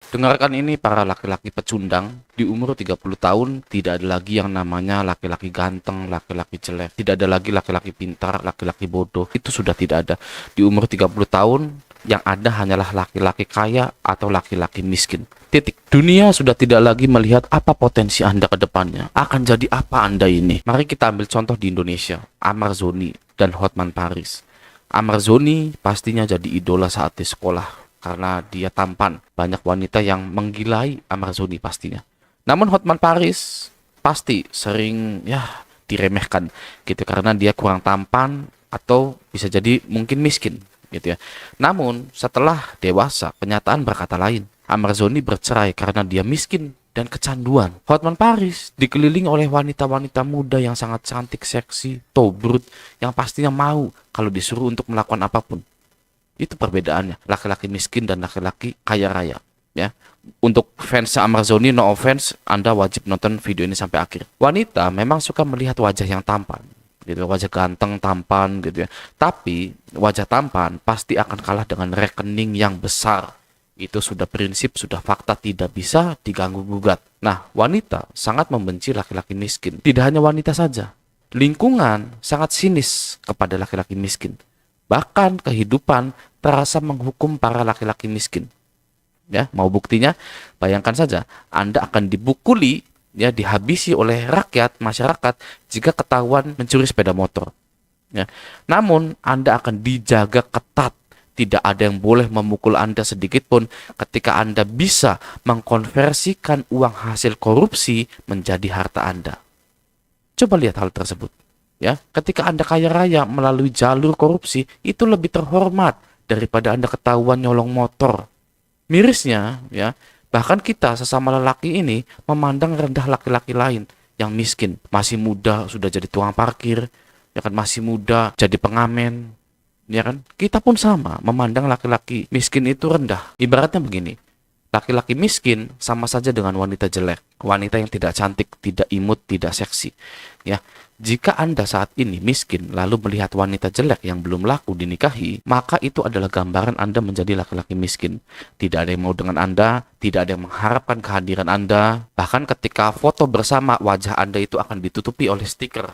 Dengarkan ini para laki-laki pecundang, di umur 30 tahun tidak ada lagi yang namanya laki-laki ganteng, laki-laki jelek. Tidak ada lagi laki-laki pintar, laki-laki bodoh. Itu sudah tidak ada. Di umur 30 tahun yang ada hanyalah laki-laki kaya atau laki-laki miskin. Titik. Dunia sudah tidak lagi melihat apa potensi Anda ke depannya. Akan jadi apa Anda ini? Mari kita ambil contoh di Indonesia. Amar Zoni dan Hotman Paris. Amar Zoni pastinya jadi idola saat di sekolah karena dia tampan. Banyak wanita yang menggilai Amar Zoni pastinya. Namun Hotman Paris pasti sering diremehkan gitu karena dia kurang tampan atau bisa jadi mungkin miskin gitu ya. Namun setelah dewasa kenyataan berkata lain. Amar Zoni bercerai karena dia miskin dan kecanduan. Hotman Paris dikelilingi oleh wanita-wanita muda yang sangat cantik, seksi, tobrut, yang pastinya mau kalau disuruh untuk melakukan apapun. Itu perbedaannya, laki-laki miskin dan laki-laki kaya raya. Ya, untuk fans Amar Zoni, no offense, Anda wajib nonton video ini sampai akhir. Wanita memang suka melihat wajah yang tampan, gitu, wajah ganteng, tampan, gitu ya. Tapi wajah tampan pasti akan kalah dengan rekening yang besar. Itu sudah prinsip, sudah fakta, tidak bisa diganggu gugat. Nah, wanita sangat membenci laki-laki miskin. Tidak hanya wanita saja, lingkungan sangat sinis kepada laki-laki miskin. Bahkan kehidupan terasa menghukum para laki-laki miskin. Ya, mau buktinya? Bayangkan saja, Anda akan dibukuli, ya, dihabisi oleh rakyat, masyarakat jika ketahuan mencuri sepeda motor. Ya. Namun, Anda akan dijaga ketat. Tidak ada yang boleh memukul Anda sedikit pun ketika Anda bisa mengkonversikan uang hasil korupsi menjadi harta Anda. Coba lihat hal tersebut. Ya, ketika Anda kaya raya melalui jalur korupsi, itu lebih terhormat daripada Anda ketahuan nyolong motor. Mirisnya, ya, bahkan kita sesama lelaki ini memandang rendah laki-laki lain yang miskin, masih muda sudah jadi tukang parkir, ya kan, masih muda jadi pengamen, ya kan? Kita pun sama memandang laki-laki miskin itu rendah. Ibaratnya begini. Laki-laki miskin sama saja dengan wanita jelek, wanita yang tidak cantik, tidak imut, tidak seksi. Ya, jika Anda saat ini miskin lalu melihat wanita jelek yang belum laku dinikahi, maka itu adalah gambaran Anda menjadi laki-laki miskin. Tidak ada yang mau dengan Anda, tidak ada yang mengharapkan kehadiran Anda. Bahkan ketika foto bersama, wajah Anda itu akan ditutupi oleh stiker.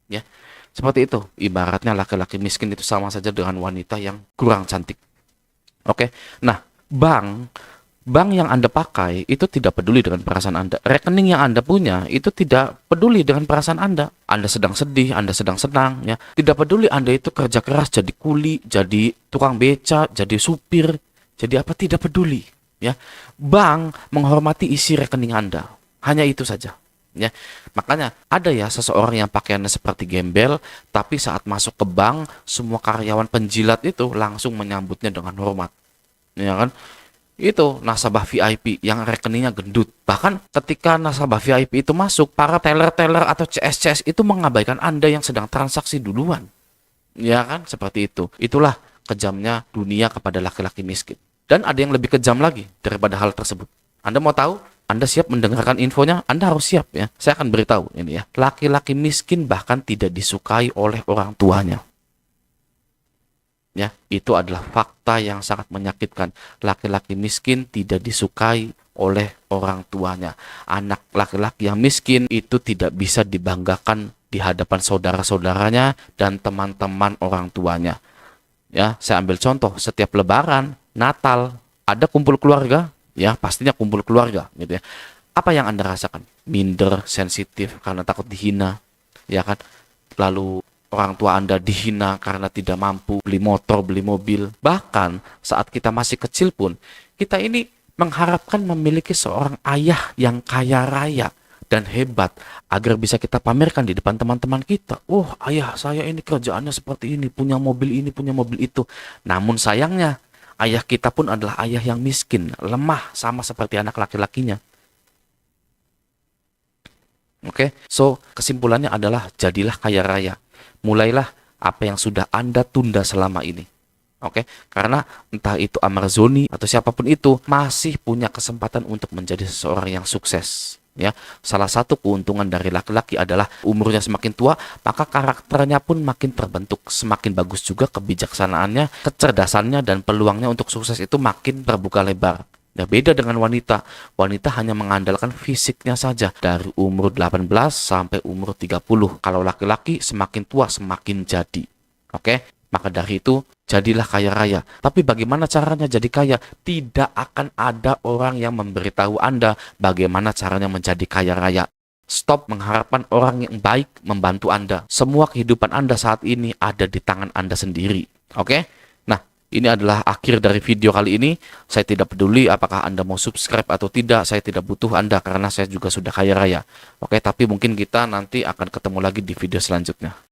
Ya, seperti itu. Ibaratnya laki-laki miskin itu sama saja dengan wanita yang kurang cantik. Oke, nah, Bank yang Anda pakai itu tidak peduli dengan perasaan Anda. Rekening yang Anda punya itu tidak peduli dengan perasaan Anda. Anda sedang sedih, Anda sedang senang, ya. Tidak peduli Anda itu kerja keras jadi kuli, jadi tukang beca, jadi supir, jadi apa, tidak peduli, ya. Bank menghormati isi rekening Anda. Hanya itu saja, ya. Makanya ada ya seseorang yang pakaiannya seperti gembel, tapi saat masuk ke bank, semua karyawan penjilat itu langsung menyambutnya dengan hormat. Ya kan? Itu nasabah VIP yang rekeningnya gendut. Bahkan ketika nasabah VIP itu masuk, para teller-teller atau CS-CS itu mengabaikan Anda yang sedang transaksi duluan. Ya kan? Seperti itu. Itulah kejamnya dunia kepada laki-laki miskin. Dan ada yang lebih kejam lagi daripada hal tersebut. Anda mau tahu? Anda siap mendengarkan infonya? Anda harus siap, ya. Saya akan beritahu ini, ya. Laki-laki miskin bahkan tidak disukai oleh orang tuanya. Ya, itu adalah fakta yang sangat menyakitkan. Laki-laki miskin tidak disukai oleh orang tuanya. Anak laki-laki yang miskin itu tidak bisa dibanggakan di hadapan saudara-saudaranya dan teman-teman orang tuanya. Ya, saya ambil contoh, setiap Lebaran, Natal, ada kumpul keluarga, ya, pastinya kumpul keluarga, gitu ya. Apa yang Anda rasakan? Minder, sensitif karena takut dihina, ya kan? Lalu orang tua Anda dihina karena tidak mampu beli motor, beli mobil. Bahkan saat kita masih kecil pun, kita ini mengharapkan memiliki seorang ayah yang kaya raya dan hebat agar bisa kita pamerkan di depan teman-teman kita. Oh, ayah saya ini kerjaannya seperti ini, punya mobil ini, punya mobil itu. Namun sayangnya, ayah kita pun adalah ayah yang miskin, lemah sama seperti anak laki-lakinya. Oke, so kesimpulannya adalah jadilah kaya raya. Mulailah apa yang sudah Anda tunda selama ini. Oke, karena entah itu Amar Zoni atau siapapun itu masih punya kesempatan untuk menjadi seseorang yang sukses. Ya, salah satu keuntungan dari laki-laki adalah umurnya semakin tua, maka karakternya pun makin terbentuk, semakin bagus juga kebijaksanaannya, kecerdasannya dan peluangnya untuk sukses itu makin terbuka lebar. Nah, beda dengan wanita. Wanita hanya mengandalkan fisiknya saja dari umur 18 sampai umur 30. Kalau laki-laki semakin tua semakin jadi. Oke? Maka dari itu, jadilah kaya raya. Tapi bagaimana caranya jadi kaya? Tidak akan ada orang yang memberitahu Anda bagaimana caranya menjadi kaya raya. Stop mengharapkan orang yang baik membantu Anda. Semua kehidupan Anda saat ini ada di tangan Anda sendiri. Oke? Nah, ini adalah akhir dari video kali ini. Saya tidak peduli apakah Anda mau subscribe atau tidak. Saya tidak butuh Anda karena saya juga sudah kaya raya. Oke, tapi mungkin kita nanti akan ketemu lagi di video selanjutnya.